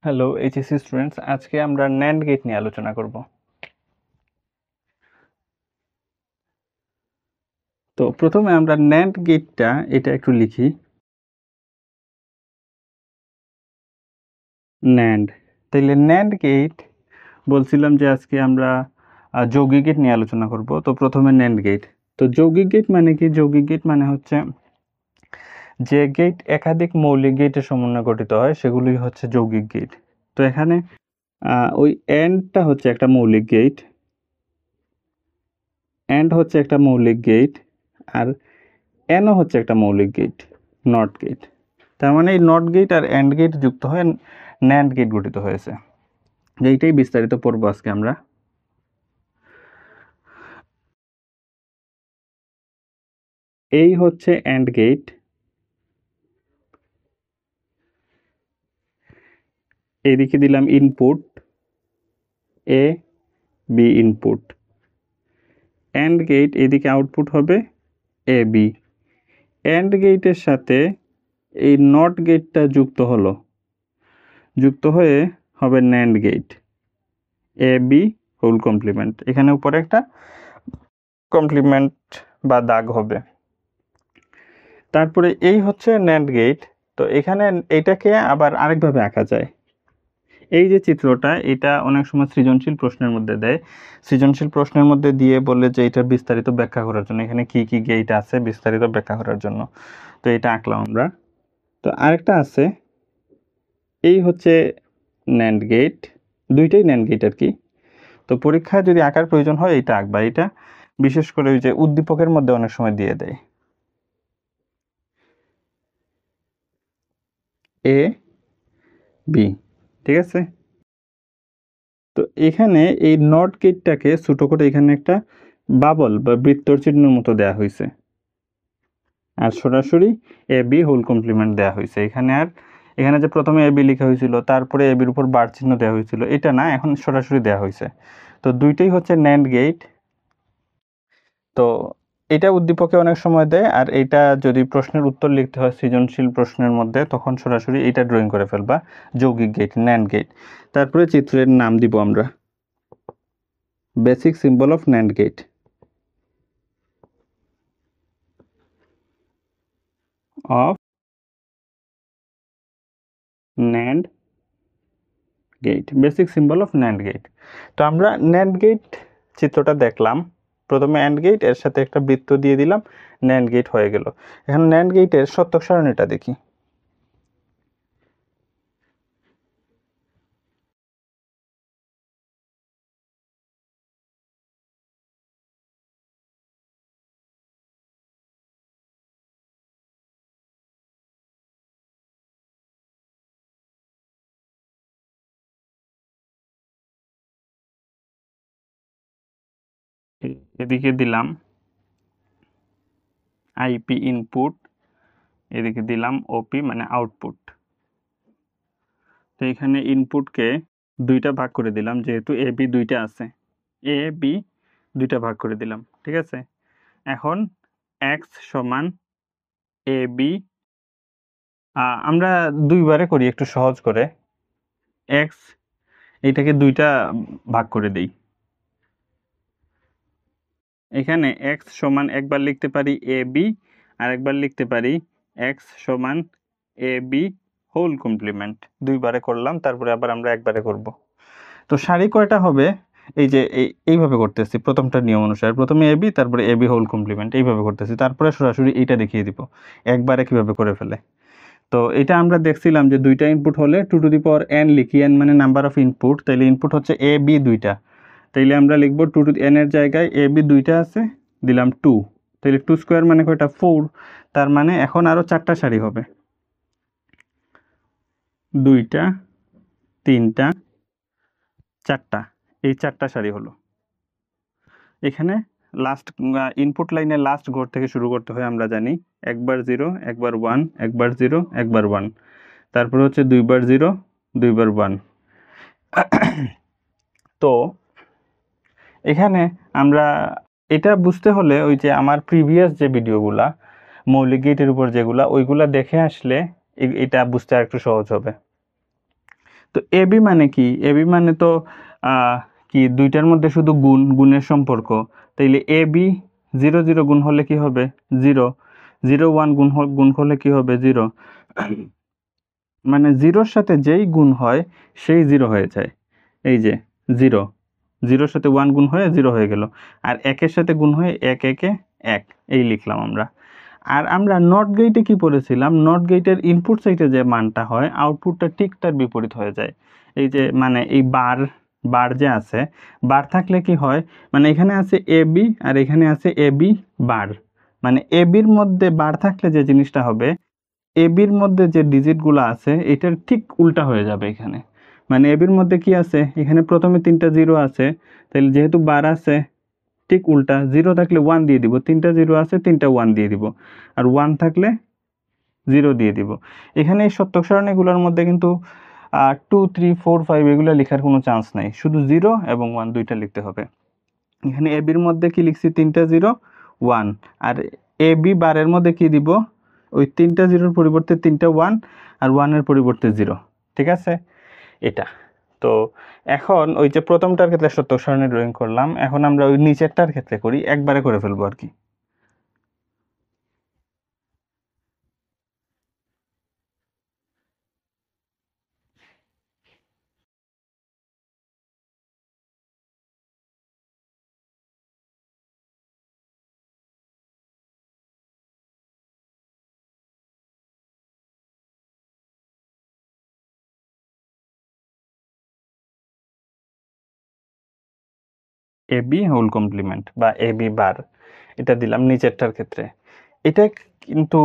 Hello HSC students, আজকে আমরা NAND gate নিয়ে আলোচনা করব। তো প্রথমে আমরা ন্যান্ড গেটটা এটা একটু লিখি। ন্যান্ড, তাইলে ন্যান্ড গেট বলছিলাম যে আজকে আমরা যৌগিক গেট নিয়ে আলোচনা করব। তো প্রথমে ন্যান্ড গেট। তো যৌগিক গেট মানে কি? যৌগিক গেট মানে হচ্ছে যে গেট একাধিক মৌলিক গেটের সমন্বয়ে গঠিত হয় সেগুলোই হচ্ছে যৌগিক গেট। তো এখানে ওই এন্ডটা হচ্ছে একটা মৌলিক গেট, এন্ড হচ্ছে একটা মৌলিক গেট, আর এনও হচ্ছে একটা মৌলিক গেট, নট গেট। তার মানে এই নট গেট আর এন্ড গেট যুক্ত হয়ে ন্যান্ড গেট গঠিত হয়েছে। এইটাই বিস্তারিত পড়বো আজকে আমরা। এই হচ্ছে এন্ড গেট, এদিকে দিলাম input A B input, AND gate এদিকে আউটপুট হবে এ বি। এন্ড গেটের সাথে এই নট গেটটা যুক্ত হলো, যুক্ত হয়ে হবে NAND gate A B whole complement. এখানে উপরে একটা কমপ্লিমেন্ট বা দাগ হবে। তারপরে এই হচ্ছে ন্যান্ড গেট। তো এখানে এটাকে আবার আরেকভাবে আঁকা যায়। এই যে চিত্রটা, এটা অনেক সময় সৃজনশীল প্রশ্নের মধ্যে দেয়। সৃজনশীল প্রশ্নের মধ্যে দিয়ে বলে যে এটার বিস্তারিত ব্যাখ্যা করার জন্য, এখানে কি কি গেট আছে বিস্তারিত ব্যাখ্যা করার জন্য। তো এটা আঁকলাম আমরা। তো আরেকটা আছে, এই হচ্ছে ন্যান্ড গেট, দুইটাই ন্যান্ড গেট আর কি। তো পরীক্ষায় যদি আঁকার প্রয়োজন হয় এটা আঁকবা। এটা বিশেষ করে ওই যে উদ্দীপকের মধ্যে অনেক সময় দিয়ে দেয় এ বি, ঠিক আছে। তো এখানে এই নট গেটটাকে ছোট করে এখানে একটা বাবল বা বৃত্তর চিহ্নের মতো দেয়া হয়েছে, আর সরাসরি এ বি হোল কমপ্লিমেন্ট দেওয়া হয়েছে এখানে। আর এখানে যে প্রথমে এ বি লেখা হয়েছিল তারপরে এ বির উপর বার চিহ্ন দেওয়া হয়েছিল, এটা না, এখন সরাসরি দেওয়া হয়েছে। তো দুইটাই হচ্ছে ন্যান্ড গেট। তো এটা উদ্দীপকে অনেক সময় দেয়, আর এটা যদি প্রশ্নের উত্তর লিখতে হয় সৃজনশীল প্রশ্নের মধ্যে তখন সরাসরি এটা ড্রয়িং করে ফেলবা, যৌগিক গেট ন্যান্ড গেট। তারপরে চিত্রের নাম দিব আমরা basic symbol of NAND gate. Of NAND gate, basic symbol of NAND gate. তো আমরা NAND গেট চিত্রটা দেখলাম। প্রথমে AND গেট, এর সাথে একটা বৃত্ত দিয়ে দিলাম, NAND গেট হয়ে গেল। এখন NAND গেটের সত্যক সারণীটা দেখি। এদিকে দিলাম আইপি ইনপুট, এদিকে দিলাম ওপি মানে আউটপুট। তো এখানে ইনপুটকে দুইটা ভাগ করে দিলাম, যেহেতু এ বি দুইটা আছে, এ বি দুইটা ভাগ করে দিলাম, ঠিক আছে। এখন এক্স সমান এ বি, আমরা দুইবারে করি একটু সহজ করে। এক্স এইটাকে দুইটা ভাগ করে দেই। এখানে এক্স সমান একবার লিখতে পারি এ বি, আর একবার লিখতে পারি এক্স সমান এ বি হোল কমপ্লিমেন্ট। দুইবারে করলাম, তারপরে আবার আমরা একবারে করব। তো সারি কয়টা হবে? এই যে এইভাবে করতেছি প্রথমটা নিয়ম অনুসারে, প্রথমে এ বি তারপরে এ বি হোল কমপ্লিমেন্ট, এইভাবে করতেছি। তারপরে সরাসরি এইটা দেখিয়ে দিব একবারে কিভাবে করে ফেলে। তো এটা আমরা দেখছিলাম যে দুইটা ইনপুট হলে 2n লিখি, n মানে নাম্বার অফ ইনপুট, তাইলে ইনপুট হচ্ছে এ বি দুইটা, তাইলে আমরা লিখব 2n এর জায়গায় এ বি দুইটা আছে, দিলাম 2, তাইলে 2 স্কোয়ার মানে কয়টা 4। তার মানে এখন আরও 4টা সারি হবে, 2টা 3টা 4টা, এই 4টা সারি হলো। এখানে লাস্ট ইনপুট লাইনে লাস্ট ঘর থেকে শুরু করতে হয়, আমরা জানি একবার 0 একবার 1 একবার 0 একবার 1, তারপর হচ্ছে দুইবার 0 দুইবার 1। তো এখানে আমরা এটা বুঝতে হলে ওই যে আমার প্রিভিয়াস যে ভিডিওগুলা মৌলিক গেটের উপর যেগুলা, ওইগুলা দেখে আসলে এটা বুঝতে আর একটু সহজ হবে। তো এবি মানে কি? এবি মানে তো কি দুইটার মধ্যে শুধু গুণের সম্পর্ক। তাইলে এবি 0 0 গুণ হলে কি হবে? 0 0 1 গুণ হলে কি হবে? 0 মানে 0-র সাথে যেই গুণ হয় সেই 0 হয়ে যায়। এই যে 0 0-র সাথে 1 গুণ হয়ে 0 হয়ে গেল। আর 1-এর সাথে গুণ হয়ে 1 1 1 এই লিখলাম আমরা। আর আমরা নট গেটে কি পড়েছিলাম? নট গেটের ইনপুট সাইডে যে মানটা হয় আউটপুটটা ঠিক তার বিপরীত হয়ে যায়। এই যে মানে এই বার যে আছে, বার থাকলে কি হয়? মানে এখানে আছে এবি আর এখানে আছে এবি বার। মানে এবির মধ্যে বার থাকলে যে জিনিসটা হবে, এবির মধ্যে যে ডিজিটগুলো আছে এটার ঠিক উল্টা হয়ে যাবে এখানে। মানে এবির মধ্যে কি আছে? এখানে প্রথমে 3টা 0 আছে, তাহলে যেহেতু বার আছে ঠিক উল্টা, 0 থাকলে 1 দিয়ে দিব, 3টা 0 আছে 3টা 1 দিয়ে দিব, আর 1 থাকলে 0 দিয়ে দিব। এখানে এই সত্যক সারণীগুলোর মধ্যে কিন্তু 2 3 4 5 এগুলো লেখার কোনো চান্স নাই, শুধু 0 এবং 1 দুইটা লিখতে হবে। এখানে এবির মধ্যে কি লিখছি? 3টা 0 1, আর এবি বারের মধ্যে কি দিব? ওই 3টা 0-র পরিবর্তে 3টা 1 আর 1-এর পরিবর্তে 0। ঠিক আছে? এটা তো এখন ওই যে প্রথমটার ক্ষেত্রে সত্যক সারণী ড্রয়িং করলাম, এখন আমরা ওই নিচেরটার ক্ষেত্রে করি, একবারে করে ফেলবো আর কি। এবি হোল কমপ্লিমেন্ট বা এবি বার, এটা দিলাম নিচেরটার ক্ষেত্রে। এটা কিন্তু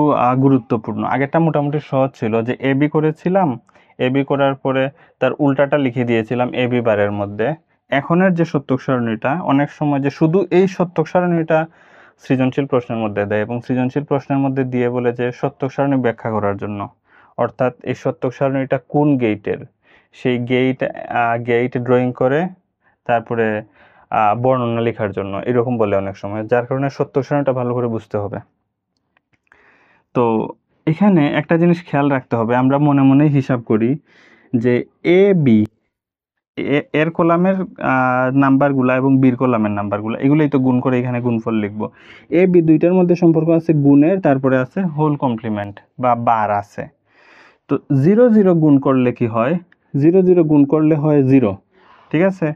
গুরুত্বপূর্ণ। আগেরটা মোটামুটি সহজ ছিল, যে এবি করেছিলাম, এবি করার পরে তার উল্টাটা লিখে দিয়েছিলাম এবি বারের মধ্যে। এখনের যে সত্যক সারণীটা, অনেক সময় যে শুধু এই সত্যক সারণীটা সৃজনশীল প্রশ্নের মধ্যে দেয়, এবং সৃজনশীল প্রশ্নের মধ্যে দিয়ে বলে যে সত্যক সারণী ব্যাখ্যা করার জন্য, অর্থাৎ এই সত্যক সারণীটা কোন গেইটের, সেই গেইট ড্রয়িং করে তারপরে বর্ণনা লেখার জন্য এরকম বলে অনেক সময়, যার কারণে সত্যক সারণীটা ভালো করে বুঝতে হবে। তো এখানে একটা জিনিস খেয়াল রাখতে হবে, আমরা মনে মনে হিসাব করি যে এ বি এর কলামের নাম্বারগুলা এবং বির কলামের নাম্বারগুলা এগুলোই তো গুণ করে এখানে গুণফল লিখবো। এ বি দুইটার মধ্যে সম্পর্ক আছে গুণের, তারপরে আছে হোল কমপ্লিমেন্ট বা বার আছে। তো 0 0 গুণ করলে কি হয়? 0 0 গুণ করলে হয় 0, ঠিক আছে?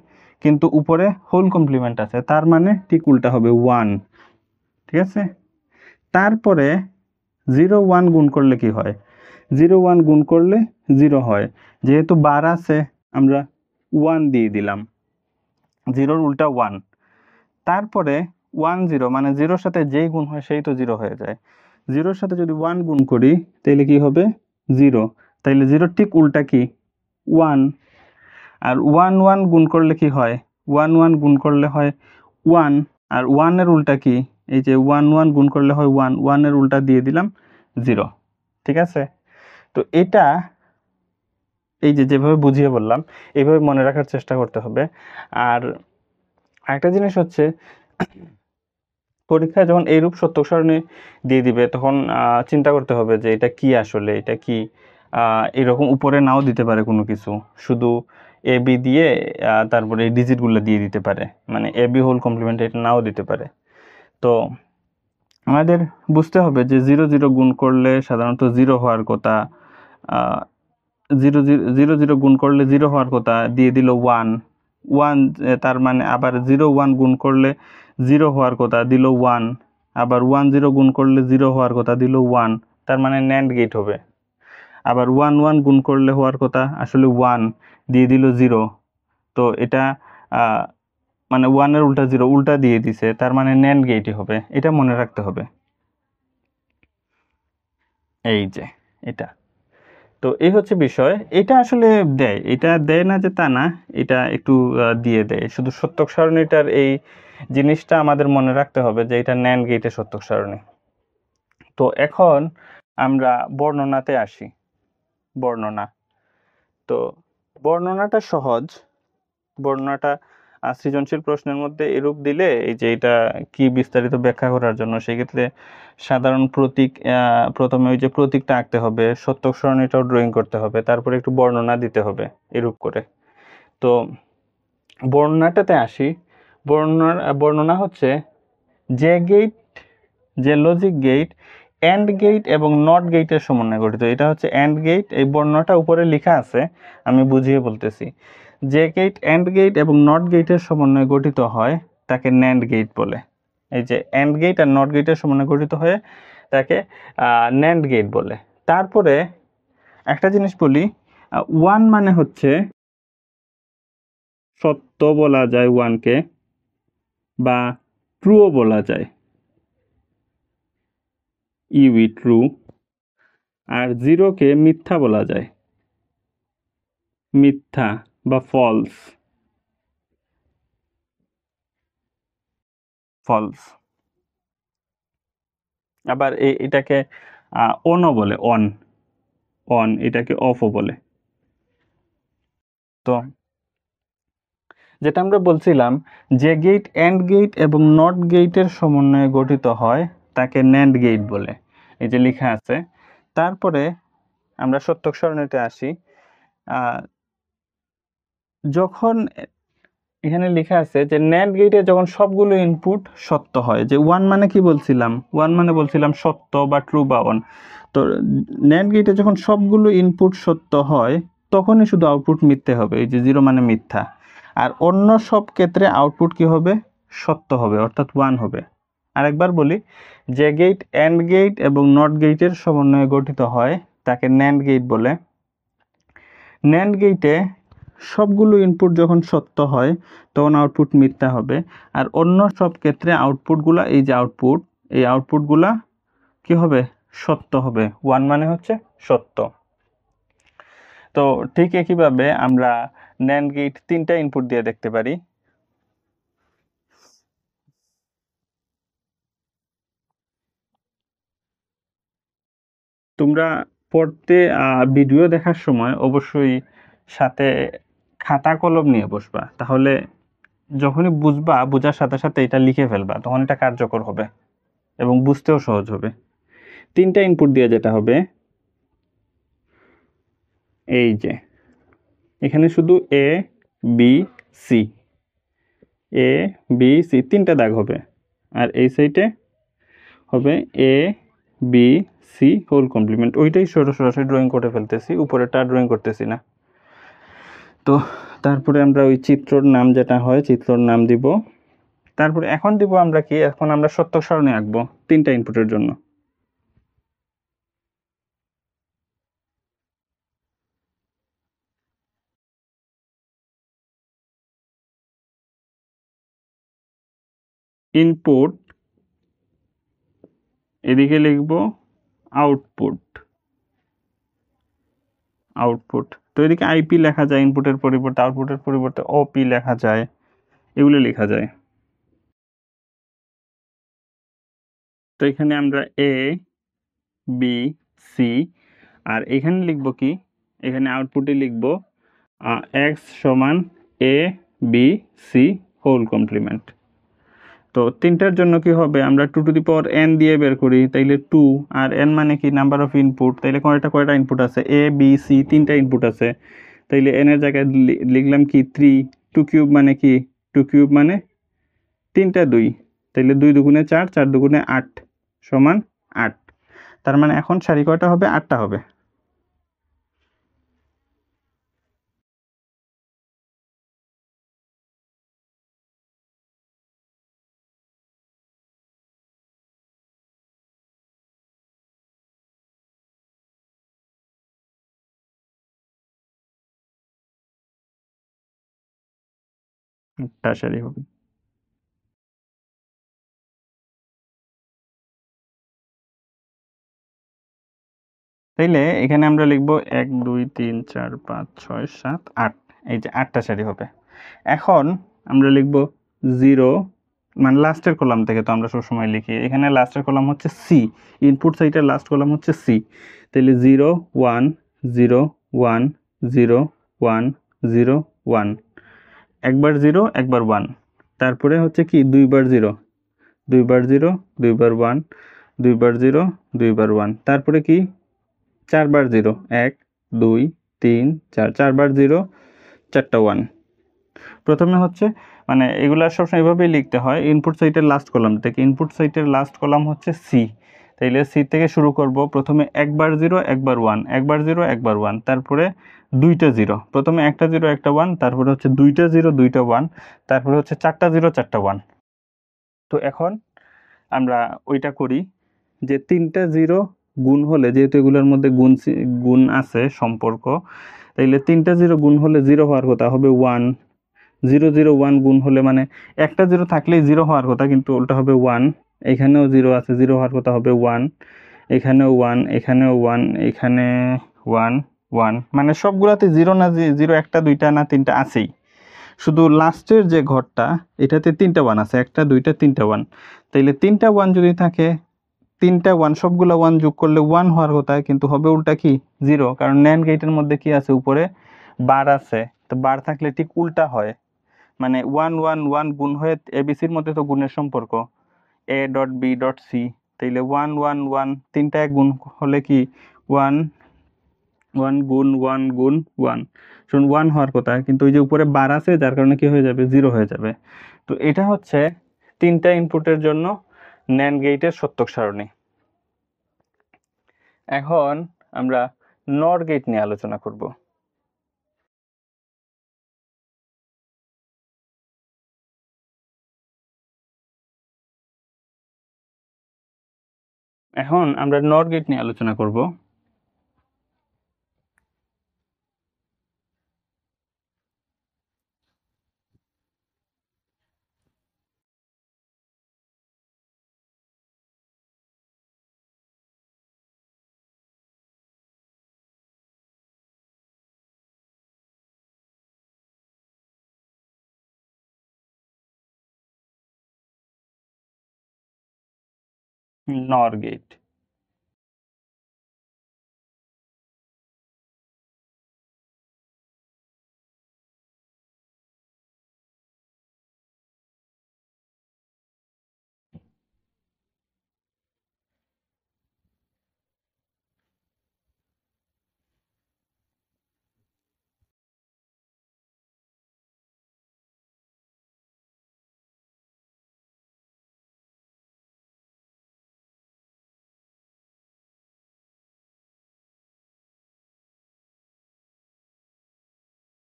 কিন্তু উপরে হোল কমপ্লিমেন্ট আছে, তার মানে ঠিক উল্টা হবে 1, ঠিক আছে? তারপরে 0 1 গুণ করলে কি হয়? 0 1 গুণ করলে 0 হয়, যেহেতু বার আছে আমরা 1 দিয়ে দিলাম, 0-র উল্টা 1। তারপরে 1 0 মানে 0-র সাথে যেই গুণ হয় সেই তো 0 হয়ে যায়। 0-র সাথে যদি 1 গুণ করি তাহলে কি হবে? 0। তাইলে 0-র ঠিক উল্টা কি? 1। আর 1 1 গুণ করলে কি হয়? 1 1 গুণ করলে হয় 1, আর 1-এর উল্টা কি? এই যে 1 1 গুণ করলে হয় 1, 1-এর উল্টা দিয়ে দিলাম 0, ঠিক আছে? তো এটা এই যে যেভাবে বুঝিয়ে বললাম এইভাবে মনে রাখার চেষ্টা করতে হবে। আর আরেকটা জিনিস হচ্ছে, পরীক্ষায় যখন এইরূপ সত্যক সারণী দিয়ে দিবে তখন চিন্তা করতে হবে যে এটা কি, আসলে এটা কি। এরকম উপরে নাও দিতে পারে কোনো কিছু, শুধু এ বি দিয়ে তারপরে এই ডিজিটগুলো দিয়ে দিতে পারে, মানে এ বি হোল কমপ্লিমেন্ট এটা নাও দিতে পারে। তো আমাদের বুঝতে হবে যে 0 0 গুণ করলে সাধারণত 0 হওয়ার কথা, 0 0 0 গুণ করলে 0 হওয়ার কথা, দিয়ে দিল 1 1, তার মানে আবার 0 1 গুণ করলে 0 হওয়ার কথা, দিল 1, আবার 1 0 গুণ করলে 0 হওয়ার কথা, দিল 1, তার মানে ন্যান্ড গেট হবে। আবার 1 1 গুণ করলে হওয়ার কথা আসলে 1, দিয়ে দিল 0। তো এটা মানে 1-এর উল্টা 0 উল্টা দিয়ে দিছে, তার মানে ন্যান্ড গেটই হবে। এটা মনে রাখতে হবে। এই যে এটা, তো এই হচ্ছে বিষয়। এটা আসলে দেয়, এটা দেয় না যে তা না, এটা একটু দিয়ে দেয়। শুধু সত্যক সারণীটার এই জিনিসটা আমাদের মনে রাখতে হবে যে এটা ন্যান্ড গেটের সত্যক সারণী। তো এখন আমরা বর্ণনাতে আসি। বর্ণনা, তো বর্ণনাটা সহজ। বর্ণনাটা সৃজনশীল প্রশ্নের মধ্যে এরূপ দিলে এই যে এটা কি বিস্তারিত ব্যাখ্যা করার জন্য সেক্ষেত্রে সাধারণ প্রতীক প্রথমে ওই যে প্রতীকটা আঁকতে হবে, সত্যক সরণিটাও ড্রয়িং করতে হবে, তারপরে একটু বর্ণনা দিতে হবে এরূপ করে। তো বর্ণনাটাতে আসি। বর্ণনা হচ্ছে যে গেট, যে লজিক গেট অ্যান্ড গেট এবং নট গেটের সমন্বয়ে গঠিত। এটা হচ্ছে অ্যান্ড গেট, এই বর্ণনাটা উপরে লেখা আছে, আমি বুঝিয়ে বলতেছি। যে গেট অ্যান্ড গেট এবং নট গেটের সমন্বয়ে গঠিত হয় তাকে ন্যান্ড গেট বলে। এই যে অ্যান্ড গেট আর নট গেটের সমন্বয়ে গঠিত হয়ে তাকে ন্যান্ড গেট বলে। তারপরে একটা জিনিস বলি, ওয়ান মানে হচ্ছে সত্য বলা যায় ওয়ানকে, বা ট্রুও বলা যায়, ইউই ট্রু। আর জিরোকে মিথ্যা বলা যায়, মিথ্যা বা ফলস, ফলস। আবার এটাকে অনও বলে, অন, অন, এটাকে অফও বলে। তো যেটা আমরা বলছিলাম, যে গেট অ্যান্ড গেট এবং নট গেটের সমন্বয়ে গঠিত হয় তাকে ন্যান্ড গেট বলে, এই যে লেখা আছে। তারপরে আমরা সত্যক সরণিতে আসি। যখন এখানে লেখা আছে যে ন্যান্ড গেটে যখন সবগুলো ইনপুট সত্য হয়, যে ওয়ান মানে কি বলছিলাম, ওয়ান মানে বলছিলাম সত্য বা ট্রু বা অন। তো ন্যান্ড গেটে যখন সবগুলো ইনপুট সত্য হয় তখনই শুধু আউটপুট মিথ্যে হবে, এই যে জিরো মানে মিথ্যা। আর অন্য সব ক্ষেত্রে আউটপুট কি হবে, সত্য হবে, অর্থাৎ ওয়ান হবে। আরেকবার বলি, যে গেট অ্যান্ড গেট এবং নট গেটের সমন্বয়ে গঠিত হয় তাকে ন্যান্ড গেট বলে। ন্যান্ড গেটে সবগুলো ইনপুট যখন সত্য হয় তখন আউটপুট মিথ্যা হবে। আর অন্য সব ক্ষেত্রে আউটপুটগুলা, এই যে আউটপুট, এই আউটপুটগুলা কি হবে, সত্য হবে। ওয়ান মানে হচ্ছে সত্য। তো ঠিক একইভাবে আমরা ন্যান্ড গেট তিনটা ইনপুট দিয়ে দেখতে পারি। তোমরা পড়তে ভিডিও দেখার সময় অবশ্যই সাথে খাতা কলম নিয়ে বসবা, তাহলে যখনই বুঝবা, বোঝার সাথে সাথে এটা লিখে ফেলবা, তখন এটা কার্যকর হবে এবং বুঝতেও সহজ হবে। তিনটা ইনপুট দিয়ে যেটা হবে, এই যে এখানে শুধু A B C, A B C তিনটা দাগ হবে, আর এই সাইডে হবে A B C whole complement. ওইটাই সরাসরি ড্রয়িং করে ফেলতেছি, উপরেটা ড্রয়িং করতেছি না। তো তারপরে আমরা ওই চিত্রর নাম যেটা হয়, চিত্রর নাম দিব। তারপরে এখন দিব আমরা কি, এখন আমরা সত্যক সারণী আঁকবো তিনটা ইনপুটের জন্য। ইনপুট, এদিকে লিখব আউটপুট, আউটপুট। তো এদিকে আইপি লেখা যায় ইনপুটের পরিবর্তে, আউটপুটের পরিবর্তে ওপি লেখা যায়, এগুলো লেখা যায়। তো এখানে আমরা এ বি সি, আর এখানে লিখব কি, এখানে আউটপুটে লিখব এক্স সমান A B C whole complement. তো তিনটার জন্য কি হবে, আমরা 2 টু দি পাওয়ার n দিয়ে বের করি, তাইলে 2, আর n মানে কি, নাম্বার অফ ইনপুট, তাইলে কয়টা ইনপুট আছে, এ বি সি তিনটা ইনপুট আছে, তাইলে n এর জায়গায় লিখলাম কি 3। 2 কিউব মানে কি, 2 কিউব মানে 3টা 2, তাইলে 2 দুগুণে 4, 4 দুগুণে 8 সমান 8। তার মানে এখন সারি কয়টা হবে, 8টা হবে। আটটা সারি হবে। তাইলে এখানে আমরা লিখব 1 2 3 4 5 6 7 8, এই যে 8টা সারি হবে। এখন আমরা লিখব 0, মানে লাস্টের কলাম থেকে, তো আমরা সবসময় লিখি এখানে লাস্টের কলাম হচ্ছে সি, ইনপুট সাইডের লাস্ট কলাম হচ্ছে সি। তাহলে 0 1 0 1 0 1 0 1, একবার 0 একবার 1, তারপরে হচ্ছে কি দুইবার 0, দুইবার 0 দুইবার 1, দুইবার 0 দুইবার 1, তারপরে কি চারবার 0, 1 2 3 4, চারবার 0 চারটা 1। প্রথমে হচ্ছে মানে এগুলা সবসময় এভাবেই লিখতে হয়। ইনপুট সাইটের লাস্ট কলাম থেকে, ইনপুট সাইটের লাস্ট কলাম হচ্ছে সি, তাইলে সি থেকে শুরু করব। প্রথমে একবার 0 একবার 1, একবার 0 একবার 1, তারপরে দুইটা 0, প্রথমে একটা 0 একটা 1, তারপরে হচ্ছে দুইটা 0 দুইটা 1, তারপরে হচ্ছে চারটা 0 চারটা 1। তো এখন আমরা ওইটা করি যে তিনটা 0 গুণ হলে, যেহেতু এগুলোর মধ্যে গুণ আছে সম্পর্ক, তাইলে তিনটা 0 গুণ হলে 0 হওয়ার কথা হবে 1, 0 0 1 গুণ হলে মানে একটা 0 থাকলেই 0 হওয়ার কথা, কিন্তু ওটা হবে 1, এখানেও 0 আছে, 0 হওয়ার কথা হবে 1, এখানেও 1, এখানেও 1, এখানে 1 1, মানে সবগুলাতে 0 না, 0 একটা দুইটা না তিনটা আছেই, শুধু লাস্টের যে ঘরটা এটাতে তিনটা 1 আছে, একটা দুইটা তিনটা 1, তাইলে তিনটা 1 যদি থাকে, তিনটা 1 সবগুলা 1 যোগ করলে 1 হওয়ার কথা, কিন্তু হবে উল্টা কি 0, কারণ NAND গেটের মধ্যে কি আছে, উপরে বার আছে, তো বার থাকলে ঠিক উল্টা হয়, মানে 1 1 1 গুণ হয়ে এবিসির মধ্যে তো গুণের সম্পর্ক A dot B dot C, তাইলে 1 1 1 তিনটা এক গুণ হলে কি 1 1 গুণ 1 গুণ 1, শুন 1 হওয়ার কথা, কিন্তু ওই যে উপরে বার আছে যার কারণে কি হয়ে যাবে 0 হয়ে যাবে। তো এটা হচ্ছে তিনটা ইনপুটের জন্য NAND গেটের সত্যক সারণী। এখন আমরা NOR গেট নিয়ে আলোচনা করব। এখন আমরা NOR গেট নিয়ে আলোচনা করব। NOR গেট,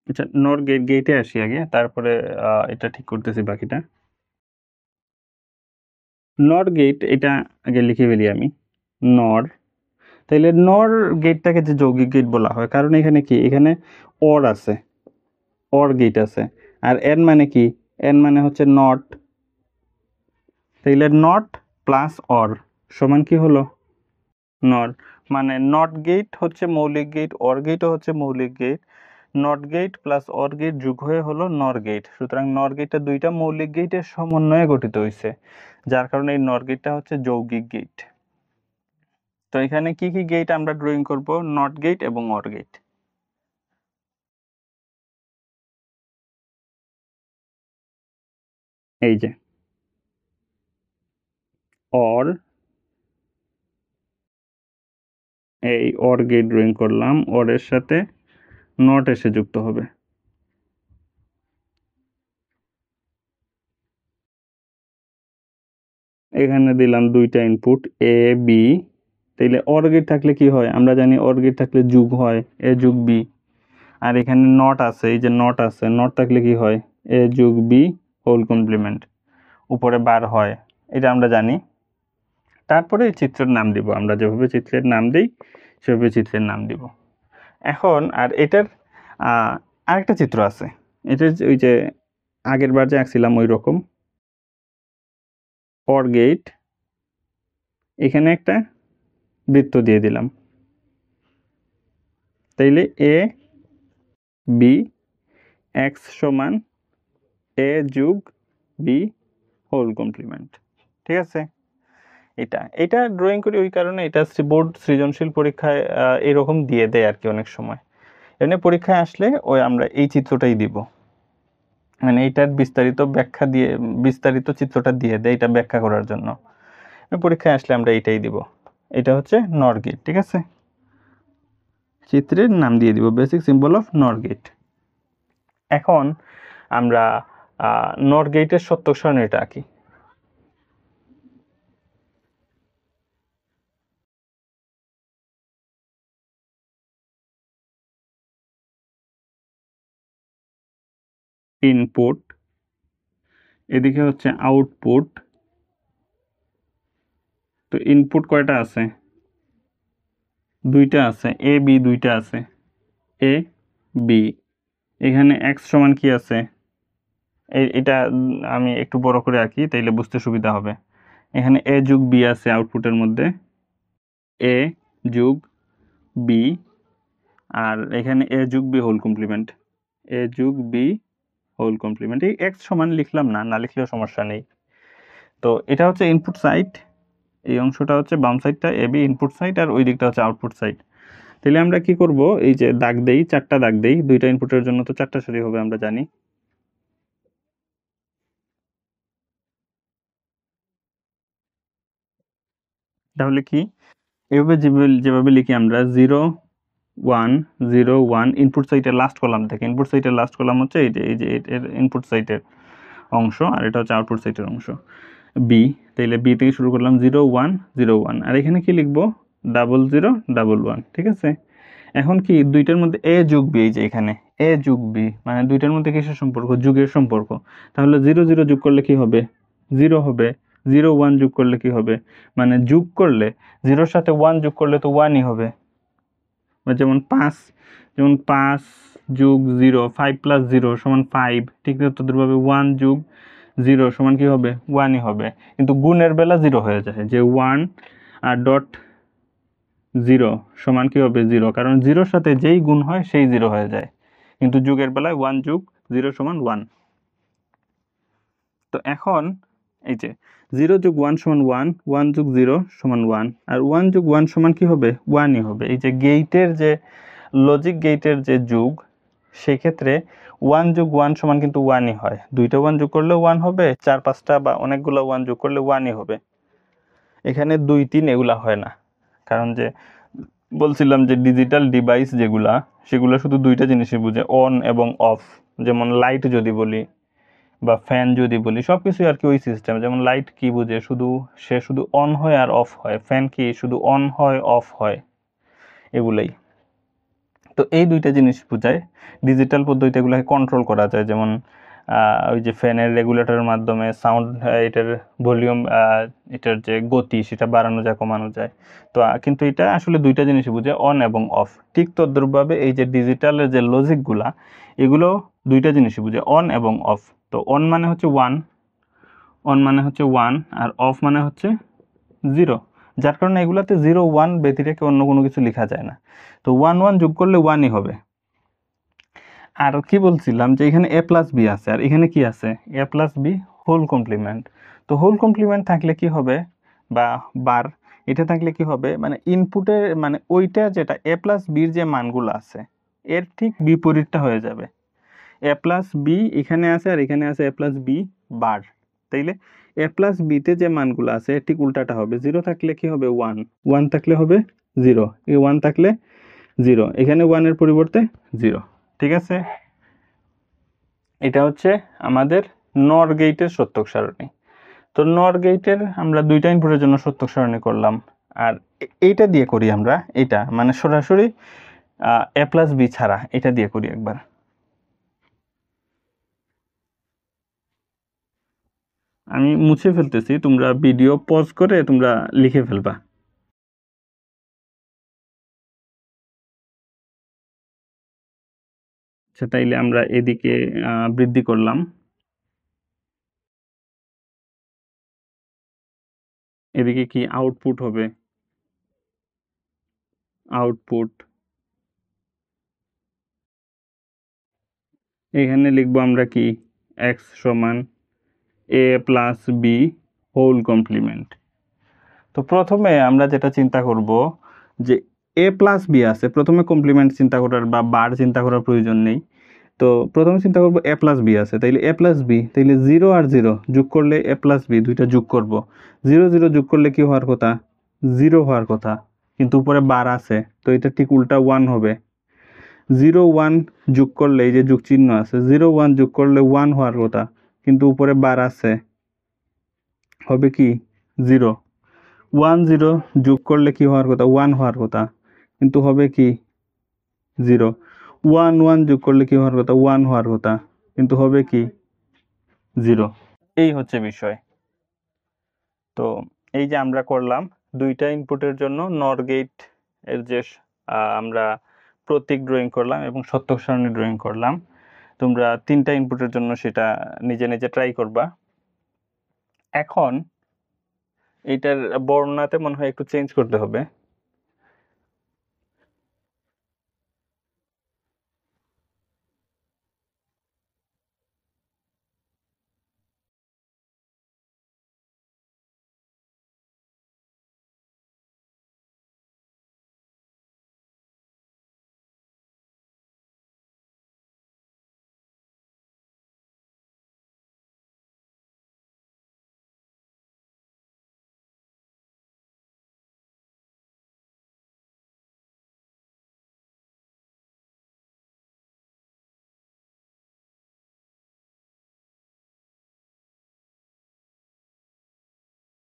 আচ্ছা NOR গেটে আসি আগে, তারপরে এটা ঠিক করতেছি বাকিটা। NOR গেট এটা আগে লিখে ফেলি আমি, NOR, তাইলে NOR গেটটাকে যে যৌগিক গেট বলা হয়, কারণ এখানে কি, এখানে OR আছে, OR গেট আছে, আর N মানে কি, N মানে হচ্ছে নট, তাইলে নট প্লাস OR সমান কি হলো NOR, মানে নট গেট হচ্ছে মৌলিক গেট, OR গেটও হচ্ছে মৌলিক gate, NOT gate plus OR gate যোগ হয়ে হলো NOR গেট। সুতরাং NOR গেটটা দুইটা মৌলিক গেটের সমন্বয়ে গঠিত হয়েছে, যার কারণে এই NOR গেটটা হচ্ছে যৌগিক গেট। তো এখানে কি কি গেট আমরা ড্রয়িং করব, নট গেট এবং OR গেট। এই যে OR, এই OR গেট ড্রয়িং করলাম, OR এর সাথে নট এসে যুক্ত হবে। এখানে দিলাম দুইটা ইনপুট এ বি, তাইলে OR গেট থাকলে কি হয়, আমরা জানি OR গেট থাকলে যোগ হয় এ যোগ বি, আর এখানে নট আছে, এই যে নট আছে, নট থাকলে কি হয় এ যোগ বি হোল কমপ্লিমেন্ট, উপরে বার হয়, এটা আমরা জানি। তারপরে এই চিত্রের নাম দিব, আমরা যেভাবে চিত্রের নাম দিই সেভাবে চিত্রের নাম দিব। এখন আর এটার আরেকটা চিত্র আছে, এটা ওই যে আগের বার যে আঁকছিলাম ওই রকম OR গেট, এখানে একটা বৃত্ত দিয়ে দিলাম, তাইলে এ বি এক্স সমান এ যোগ বি হোল কমপ্লিমেন্ট, ঠিক আছে। এটা ড্রয়িং করি ওই কারণে, এটা বোর্ড সৃজনশীল পরীক্ষায় এরকম দিয়ে দেয় আর কি অনেক সময়, এমনি পরীক্ষায় আসলে ওই আমরা এই চিত্রটাই দিব। মানে এইটার বিস্তারিত ব্যাখ্যা দিয়ে, বিস্তারিত চিত্রটা দিয়ে দেয় এটা ব্যাখ্যা করার জন্য। পরীক্ষায় আসলে আমরা এটাই দিব। এটা হচ্ছে নর গেট, ঠিক আছে, চিত্রের নাম দিয়ে দিব বেসিক সিম্বল অফ নর গেট। এখন আমরা নর গেটের সত্যক সারণীটা আঁকি। ইনপুট, এদিকে হচ্ছে আউটপুট। তো ইনপুট কয়টা আছে? দুইটা আছে, এ বি দুইটা আছে, এ বি। এখানে এক্স সমান কি আছে? এটা আমি একটু বড় করে আঁকি তাইলে বুঝতে সুবিধা হবে। এখানে এ যোগ বি আছে আউটপুটের মধ্যে, এ যোগ বি, আর এখানে এ যোগ বি হোল কমপ্লিমেন্ট, এ যোগ বি হোল কমপ্লিমেন্ট। এই এক্স সমান লিখলাম না, না লিখলেও সমস্যা নেই। তো এটা হচ্ছে ইনপুট সাইড, এই অংশটা হচ্ছে বাম সাইডটা এ বি ইনপুট সাইড, আর ওই দিকটা হচ্ছে আউটপুট সাইড। তাহলে আমরা কি করব, এই যে দাগ দেই, চারটা দাগ দেই, দুইটা ইনপুটের জন্য তো চারটা সারি হবে আমরা জানি। তাহলে কি এভাবে যেভাবে লিখি আমরা 0 1 0 1 ইনপুট সাইডের লাস্ট কলাম থেকে, ইনপুট সাইডের লাস্ট কলাম হচ্ছে এই যে এর ইনপুট সাইডের অংশ, আর এটা হচ্ছে আউটপুট সাইডের অংশ বি। তাইলে বি থেকে শুরু করলাম 0 1 0 1, আর এখানে কি লিখবো 0 0 1 1, ঠিক আছে। এখন কি দুইটার মধ্যে এ যোগ বি, এই যে এখানে এ যোগ বি মানে দুইটার মধ্যে কিসের সম্পর্ক? যুগের সম্পর্ক। তাহলে 0 0 যোগ করলে কি হবে? 0 হবে। 0 1 যোগ করলে কি হবে? মানে যোগ করলে 0-র সাথে 1 যোগ করলে তো 1ই হবে। যেমন 5, যেমন 5 যোগ 0, 5 প্লাস 0 সমান 5, ঠিক তদ্রুপভাবে 1 যোগ 0 সমান কি হবে? 1ই হবে। কিন্তু গুণের বেলা 0 হয়ে যায়, যে 1 আর ডট 0 সমান কি হবে? 0, কারণ 0-র সাথে যেই গুণ হয় সেই 0 হয়ে যায়। কিন্তু যুগের বেলায় 1 যোগ 0 সমান 1। তো এখন এই যে 0 যোগ 1 সমান 1, 1 যোগ 0 সমান 1, আর 1 যোগ 1 সমান কি হবে? 1ই হবে। এই যে গেটের যে লজিক গেটের যে যুগ, সেক্ষেত্রে 1 যোগ 1 সমান কিন্তু 1ই হয়। দুইটা 1 যোগ করলেও 1 হবে, 4-5টা বা অনেকগুলো 1 যোগ করলে 1ই হবে। এখানে 2 3 এগুলা হয় না, কারণ যে বলছিলাম যে ডিজিটাল ডিভাইস যেগুলা, সেগুলো শুধু দুইটা জিনিসই বুঝে, অন এবং অফ। যেমন লাইট যদি বলি বা ফ্যান যদি বলি, সব কিছুই আর কি ওই সিস্টেম। যেমন লাইট কি বুঝে? সে শুধু অন হয় আর অফ হয়। ফ্যান কি? শুধু অন হয় অফ হয়, এগুলাই। তো এই দুইটা জিনিস বোঝায়। ডিজিটাল পদ্ধতিতে এগুলোকে কন্ট্রোল করা যায়, যেমন ওই যে ফ্যানের রেগুলেটরের মাধ্যমে সাউন্ড, এটার ভলিউম, এটার যে গতি সেটা বাড়ানো যায় কমানো যায়। তো কিন্তু এটা আসলে দুইটা জিনিসই বুঝে, অন এবং অফ। ঠিক তদ্রুপভাবে এই যে ডিজিটালের যে লজিকগুলা, এগুলো দুইটা জিনিসই বুঝে, অন এবং অফ। তো অন মানে হচ্ছে 1, অন মানে হচ্ছে 1, আর অফ মানে হচ্ছে 0। যার কারণে এগুলাতে 0 1 ব্যতিরেকে অন্য কোনো কিছু লেখা যায় না। তো 1 1 যোগ করলে 1ই হবে। আর কি বলছিলাম যে এখানে a প্লাস বি আছে, আর এখানে কি আছে? a plus B whole complement. তো হোল কমপ্লিমেন্ট থাকলে কি হবে, বা বার এটা থাকলে কি হবে, মানে ইনপুটের মানে ওইটা যেটা a প্লাস বির যে মানগুলো আছে এর ঠিক বিপরীতটা হয়ে যাবে। a প্লাস বি এখানে আছে, আর এখানে আছে a প্লাস বি বার। তাইলে a প্লাস বিতে যে মানগুলো আছে ঠিক উল্টাটা হবে। 0 থাকলে কি হবে? 1, 1 থাকলে হবে 0, এই 1 থাকলে 0, এখানে 1 এর পরিবর্তে 0, ঠিক আছে। এটা হচ্ছে আমাদের নর গেটের সত্যক সারণী। তো নর গেটের আমরা দুইটা ইনপুটের জন্য সত্যক সারণী করলাম, আর এইটা দিয়ে করি আমরা, এটা মানে সরাসরি a প্লাস বি ছাড়া এটা দিয়ে করি একবার। আমি মুছে ফেলতেছি, তোমরা ভিডিও পজ করে তোমরা লিখে ফেলবা। আচ্ছা, তাইলে আমরা এদিকে বৃদ্ধি করলাম, এদিকে কি আউটপুট হবে? আউটপুট এখানে লিখবো আমরা কি? x সমান a plus B whole complement. তো প্রথমে আমরা যেটা চিন্তা করব যে a প্লাস বি আছে, প্রথমে কমপ্লিমেন্ট চিন্তা করার বা বার চিন্তা করার প্রয়োজন নেই। তো প্রথমে চিন্তা করবো এ প্লাস বি আছে, তাইলে এ প্লাস বি, তাইলে 0 আর 0 যোগ করলে এ প্লাস বি, দুইটা যোগ করব। 0 0 যোগ করলে কি হওয়ার কথা? 0 হওয়ার কথা, কিন্তু উপরে বার আছে, তো এটা ঠিক উল্টা 1 হবে। 0 1 যোগ করলে, এই যে যোগ চিহ্ন আছে, 0 1 যোগ করলে 1 হওয়ার কথা, কিন্তু উপরে বার আছে, হবে কি 0। 1 0 যোগ করলে কি হওয়ার কথা? 1 হওয়ার কথা, কিন্তু হবে কি 0। 1 1 যোগ করলে কি হওয়ার কথা? 1 হওয়ার কথা, কিন্তু হবে কি 0। এই হচ্ছে বিষয়। তো এই যে আমরা করলাম দুইটা ইনপুটের জন্য নর গেট এর যে আমরা প্রতীক ড্রয়িং করলাম এবং সত্যক সারণী ড্রয়িং করলাম। তোমরা তিনটা ইনপুটের জন্য সেটা নিজে নিজে ট্রাই করবা। এখন এইটার বর্ণনাতে মনে হয় একটু চেঞ্জ করতে হবে।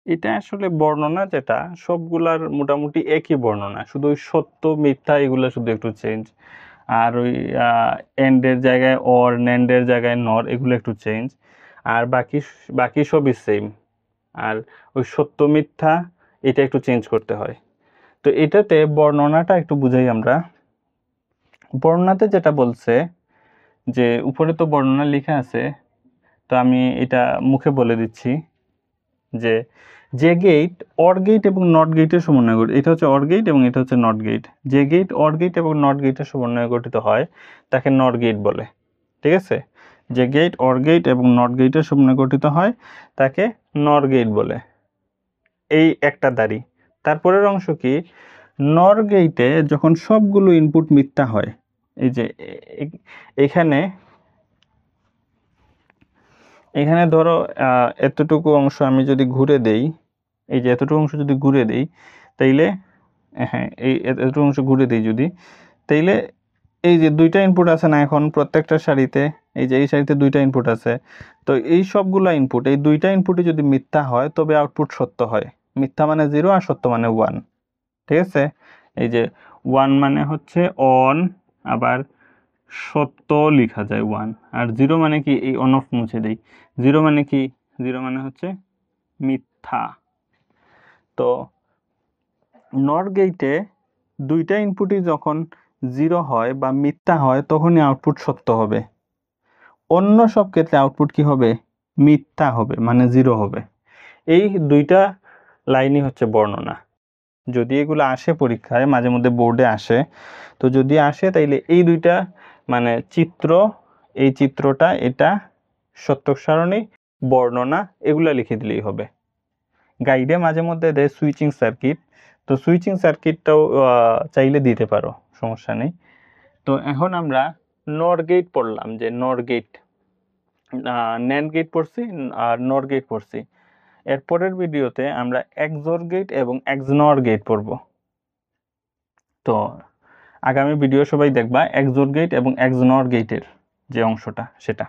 এটা আসলে বর্ণনা যেটা সবগুলার মোটামুটি একই বর্ণনা, শুধু ওই সত্য মিথ্যা এগুলো শুধু একটু চেঞ্জ, আর ওই এন্ডের জায়গায় অর, ন্যান্ডের জায়গায় নর, এগুলো একটু চেঞ্জ, আর বাকি বাকি সবই সেম। আর ওই সত্য মিথ্যা এটা একটু চেঞ্জ করতে হয়। তো এটাতে বর্ণনাটা একটু বুঝাই আমরা। বর্ণনাতে যেটা বলছে যে উপরে তো বর্ণনা লেখা আছে, তো আমি এটা মুখে বলে দিচ্ছি যে যে গেট অর গেট এবং নট গেটের সমন্বয়ে গঠিত, এটা হচ্ছে অর গেট এবং এটা হচ্ছে নট গেট, যে গেট অর গেট এবং নট গেটের সমন্বয়ে গঠিত হয় তাকে নর গেট বলে। ঠিক আছে, যে গেট অর গেট এবং নট গেটের সমন্বয়ে গঠিত হয় তাকে নর গেট বলে। এই একটা দাড়ি। তারপরের অংশ কি? নর গেটে যখন সবগুলো ইনপুট মিথ্যা হয়, এই যে এখানে এখানে ধরো এতটুকু অংশ আমি যদি ঘুরে দেই, এই যে এতটুকু অংশ যদি ঘুরে দেই, তাইলে হ্যাঁ এই এতটুকু অংশ ঘুরে দিই যদি, তাইলে এই যে দুইটা ইনপুট আছে না এখন প্রত্যেকটা সারিতে, এই যে এই সারিতে দুইটা ইনপুট আছে, তো এই সবগুলা ইনপুট, এই দুইটা ইনপুটই যদি মিথ্যা হয় তবে আউটপুট সত্য হয়। মিথ্যা মানে 0 আর সত্য মানে 1। ঠিক আছে, এই যে 1 মানে হচ্ছে অন, আবার সত্য লেখা যায় 1, আর 0 মানে কি, এই অন অফ মুছে দেই, 0 মানে কি, 0 মানে হচ্ছে মিথ্যা। তো নর গেটে দুইটা ইনপুটই যখন 0 হয় বা মিথ্যা হয় তখনই আউটপুট সত্য হবে। অন্য সব ক্ষেত্রে আউটপুট কি হবে? মিথ্যা হবে, মানে 0 হবে। এই দুইটা লাইনই হচ্ছে বর্ণনা। যদি এগুলো আসে পরীক্ষায়, মাঝে মধ্যে বোর্ডে আসে, তো যদি আসে তাইলে এই দুইটা মানে চিত্র, এই চিত্রটা, এটা সত্যক সারণী, বর্ণনা, এগুলা লিখে দিলেই হবে। গাইডে মাঝে মধ্যে দেয় সুইচিং সার্কিট, তো সুইচিং সার্কিটটাও চাইলে দিতে পারো, সমস্যা নেই। তো এখন আমরা নর গেট পড়লাম, যে নর গেট, ন্যান্ড গেট পড়ছি আর নর গেট পড়ছি। এরপরের ভিডিওতে আমরা এক্সঅর গেট এবং এক্সনর গেট পড়ব। তো আগামী ভিডিও সবাই দেখবা এক্সঅর গেট এবং এক্সনর গেটের যে অংশটা সেটা।